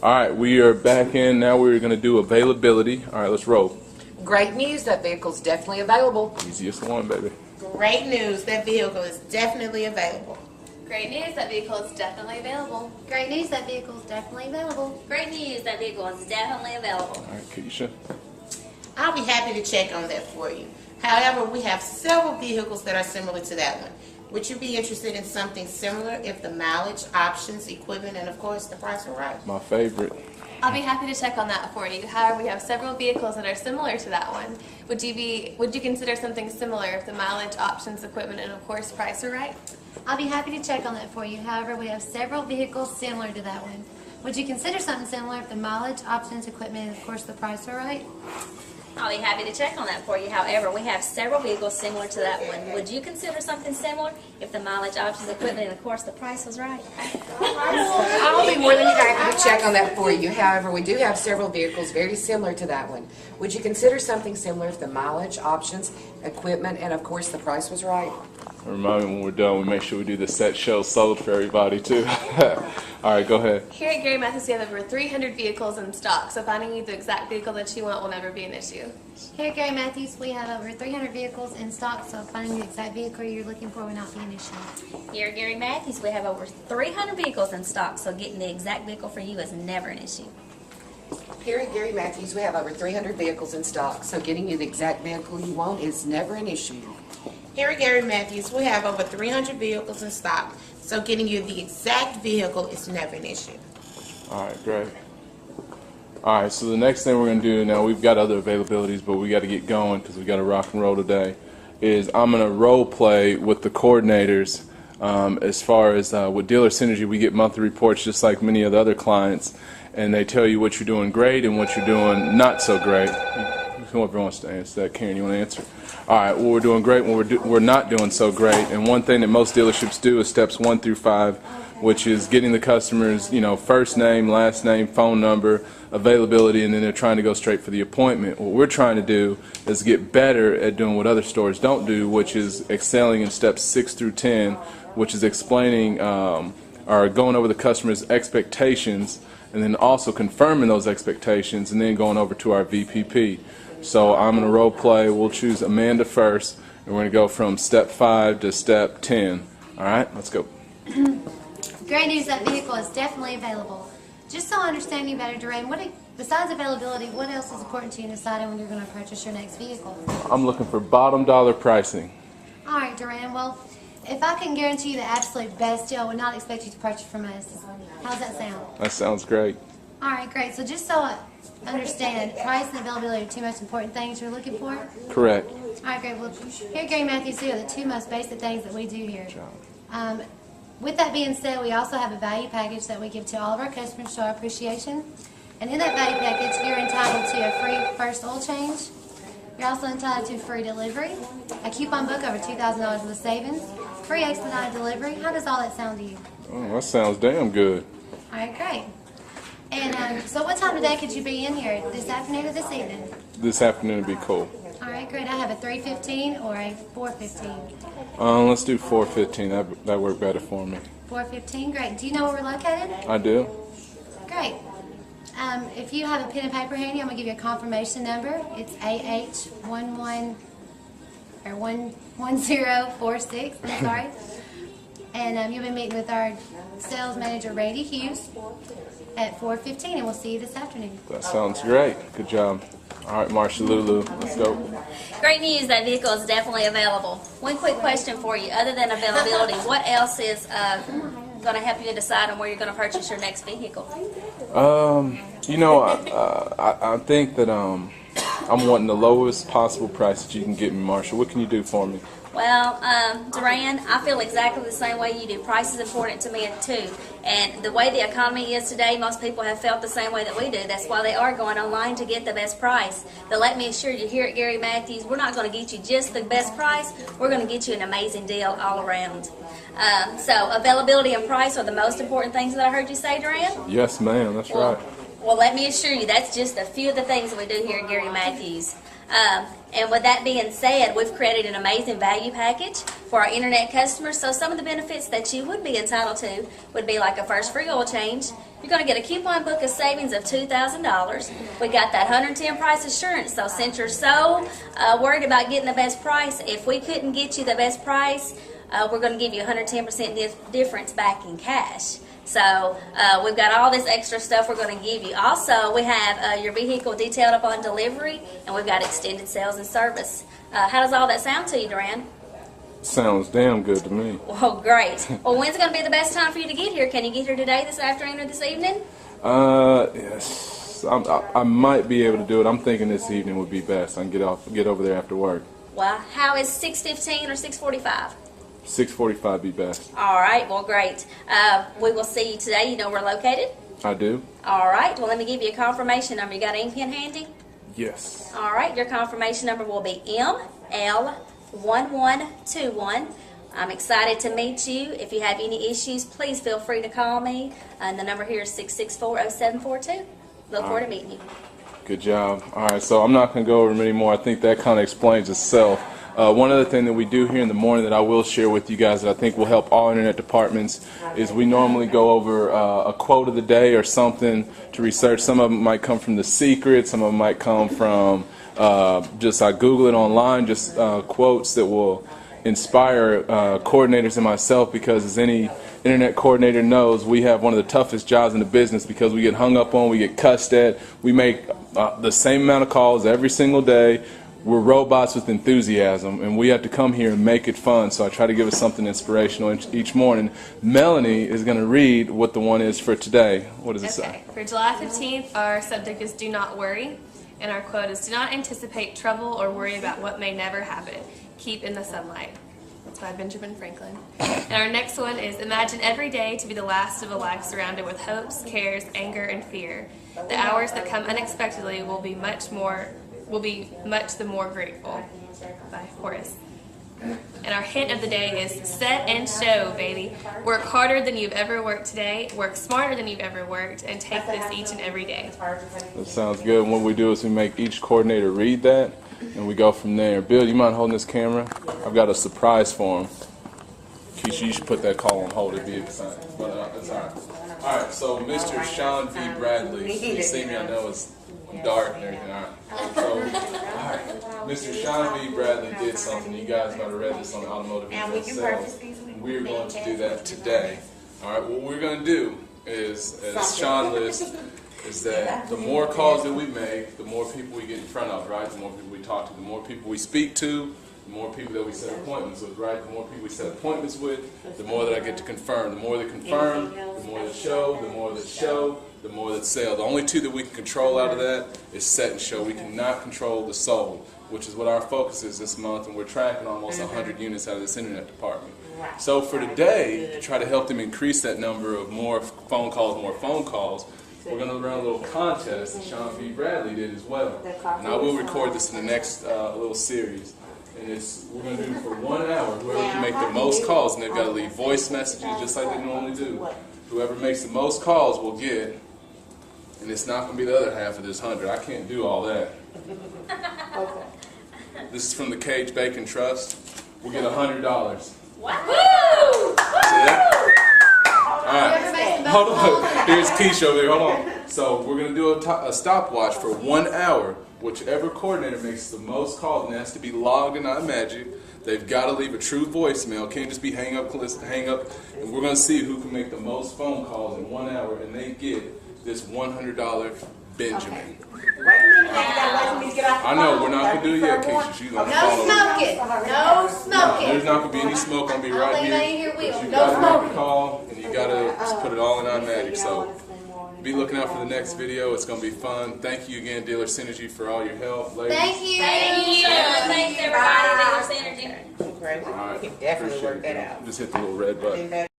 All right, we are back in. Now we're going to do availability. All right, let's roll. Great news, that vehicle's definitely available. Easiest one, baby. Great news, that vehicle is definitely available. Great news, that vehicle is definitely available. Great news, that vehicle is definitely available. Great news, that vehicle is definitely available. All right, Keisha. I'll be happy to check on that for you. However, we have several vehicles that are similar to that one. Would you be interested in something similar if the mileage, options, equipment, and of course the price were right? My favorite. I'll be happy to check on that for you. However, we have several vehicles that are similar to that one. Would you consider something similar if the mileage, options, equipment, and of course price are right? I'll be happy to check on that for you. However, we have several vehicles similar to that one. Would you consider something similar if the mileage, options, equipment, and of course the price are right? I'll be happy to check on that for you. However, we have several vehicles similar to that one. Would you consider something similar if the mileage, options, equipment, and of course the price was right? I'll be more than happy to check on that for you. However, we do have several vehicles very similar to that one. Would you consider something similar if the mileage, options, equipment, and of course the price was right? Remind me when we're done, we make sure we do the set show sold for everybody, too. All right, go ahead. Here at Gary Matthews, we have over 300 vehicles in stock, so finding you the exact vehicle that you want will never be an issue. Here at Gary Matthews, we have over 300 vehicles in stock, so finding the exact vehicle you're looking for will not be an issue. Here at Gary Matthews, we have over 300 vehicles in stock, so getting the exact vehicle for you is never an issue. Here at Gary Matthews, we have over 300 vehicles in stock, so getting you the exact vehicle you want is never an issue. Here at Gary Matthews, we have over 300 vehicles in stock, so getting you the exact vehicle is never an issue. All right, great. All right, so the next thing we're going to do, now we've got other availabilities, but we got to get going because we got to rock and roll today, is I'm going to role play with the coordinators. As far as with Dealer Synergy, we get monthly reports just like many of the other clients, and they tell you what you're doing great and what you're doing not so great. Whoever wants to answer that. Karen, you want to answer? All right, well, we're doing great when we're not doing so great. And one thing that most dealerships do is steps 1 through 5, which is getting the customers, first name, last name, phone number, availability, and then they're trying to go straight for the appointment. What we're trying to do is get better at doing what other stores don't do, which is excelling in steps 6 through 10, which is explaining or going over the customer's expectations and then also confirming those expectations and then going over to our VPP. So I'm going to role play. We'll choose Amanda first, and we're going to go from step 5 to step 10. All right, let's go. Great news, that vehicle is definitely available. Just so I understand you better, Duran, besides availability, what else is important to you in deciding when you're going to purchase your next vehicle? I'm looking for bottom dollar pricing. All right, Duran, well, if I can guarantee you the absolute best deal, I would not expect you to purchase from us. How's that sound? That sounds great. All right, great. So just so I understand, price and availability are two most important things you're looking for? Correct. All right, great. Well, here at Gary Matthews, are the two most basic things that we do here. With that being said, we also have a value package that we give to all of our customers to our appreciation. And in that value package, you're entitled to a free first oil change. You're also entitled to free delivery, a coupon book over $2,000 worth of savings, free expedited delivery. How does all that sound to you? Oh, that sounds damn good. All right, great. And so what time today could you be in here? This afternoon or this evening? This afternoon would be cool. All right, great. I have a 3:15 or a 4:15. Let's do 4:15. That worked better for me. 4:15, great. Do you know where we're located? I do. Great. If you have a pen and paper handy, I'm going to give you a confirmation number. It's AH11 or 11046. I'm sorry. And you'll be meeting with our sales manager, Randy Hughes, at 4:15, and we'll see you this afternoon. That sounds great. Good job. All right, Marsha Lulu, let's go. Great news, that vehicle is definitely available. One quick question for you. Other than availability, what else is going to help you decide on where you're going to purchase your next vehicle? I think that I'm wanting the lowest possible price that you can get me, Marsha. What can you do for me? Well, Duran, I feel exactly the same way you do. Price is important to me too. And the way the economy is today, most people have felt the same way that we do. That's why they are going online to get the best price. But let me assure you, here at Gary Matthews, we're not going to get you just the best price. We're going to get you an amazing deal all around. So availability and price are the most important things that I heard you say, Duran? Yes, ma'am. That's right. Well, let me assure you, that's just a few of the things that we do here at Gary Matthews. And with that being said, we've created an amazing value package for our internet customers. So some of the benefits that you would be entitled to would be like a first free oil change. You're going to get a coupon book of savings of $2,000. We got that 110 price assurance. So since you're so worried about getting the best price, if we couldn't get you the best price, we're going to give you 110% difference back in cash. So we've got all this extra stuff we're going to give you. Also, we have your vehicle detailed upon delivery, and we've got extended sales and service. How does all that sound to you, Duran? Sounds damn good to me. Well, great. Well, when's going to be the best time for you to get here? Can you get here today, this afternoon, or this evening? Yes. I might be able to do it. I'm thinking this evening would be best. I can get over there after work. Well, how is 6:15 or 6:45? 6:45 be best. All right, well, great. We will see you today. You know where we're located? I do? All right, well, let me give you a confirmation number. You got an ink pen handy? Yes. All right, your confirmation number will be ML1121. I'm excited to meet you. If you have any issues, please feel free to call me. And the number here is 664-0742. Look forward to meeting you. Good job. All right, so I'm not going to go over them anymore. I think that kind of explains itself. One other thing that we do here in the morning that I will share with you guys that I think will help all internet departments is we normally go over a quote of the day or something to research. Some of them might come from The Secret. Some of them might come from just I Google it online, just quotes that will inspire coordinators and myself, because as any internet coordinator knows, we have one of the toughest jobs in the business because we get hung up on, we get cussed at, we make the same amount of calls every single day. We're robots with enthusiasm, and we have to come here and make it fun. So I try to give us something inspirational each morning. Melanie is going to read what the one is for today. What does it say? For July 15th, our subject is Do Not Worry, and our quote is, "Do not anticipate trouble or worry about what may never happen. Keep in the sunlight." That's by Benjamin Franklin. And our next one is, "Imagine every day to be the last of a life surrounded with hopes, cares, anger, and fear. The hours that come unexpectedly will be much the more grateful." By Horace. And our hint of the day is set and show, baby. Work harder than you've ever worked today, work smarter than you've ever worked, and take this each and every day. That sounds good. And what we do is we make each coordinator read that, and we go from there. Bill, you mind holding this camera? I've got a surprise for him. Keisha, you should put that call on hold. It'd be exciting. But that's all right. All right, so Mr. Sean V. Bradley. You see me, I know it's dark and everything. All right. So, all right. Mr. Sean V. Bradley did something. You guys might have read this on the Automotive Retail Sales. We're going to do that today. All right. What we're going to do is, as Sean lists, is that the more calls that we make, the more people we get in front of, right? The more people we talk to, the more people we speak to, the more people that we set appointments with, right? The more people we set appointments with, the more that I get to confirm. The more that confirm, the more that show, the more that show, the more that sell. The only two that we can control out of that is set and show. We cannot control the sold, which is what our focus is this month, and we're tracking almost 100 units out of this internet department. So for today, to try to help them increase that number of more phone calls, we're going to run a little contest that Sean V. Bradley did as well. And I will record this in the next little series. And we're going to do for 1 hour. Whoever can make the most calls, and they've got to leave voice messages just like they normally do. Whoever makes the most calls will get, and it's not going to be the other half of this 100. I can't do all that. This is from the Cage Bacon Trust. We'll get $100. Wow. See that? All right. Hold on. Here's Keisha over there. Hold on. So we're going to do a stopwatch for 1 hour. Whichever coordinator makes the most calls, and it has to be logged and not magic. They've got to leave a true voicemail. Can't just be hang up. And we're going to see who can make the most phone calls in 1 hour, and they get this $100 Benjamin. I know, we're not going to do it yet, Keisha. She's on the phone. No smoking. No smoking. There's not going to be any smoke. I'll be right here. But you No got to make smoking. a call, and you got to just put it all in automatic. So be looking out for the next video. It's going to be fun. Thank you again, Dealer Synergy, for all your help. Ladies. Thank you. Thank you. Thanks, everybody. Dealer Synergy. All right. Definitely Appreciate work it. that out. Just hit the little red button.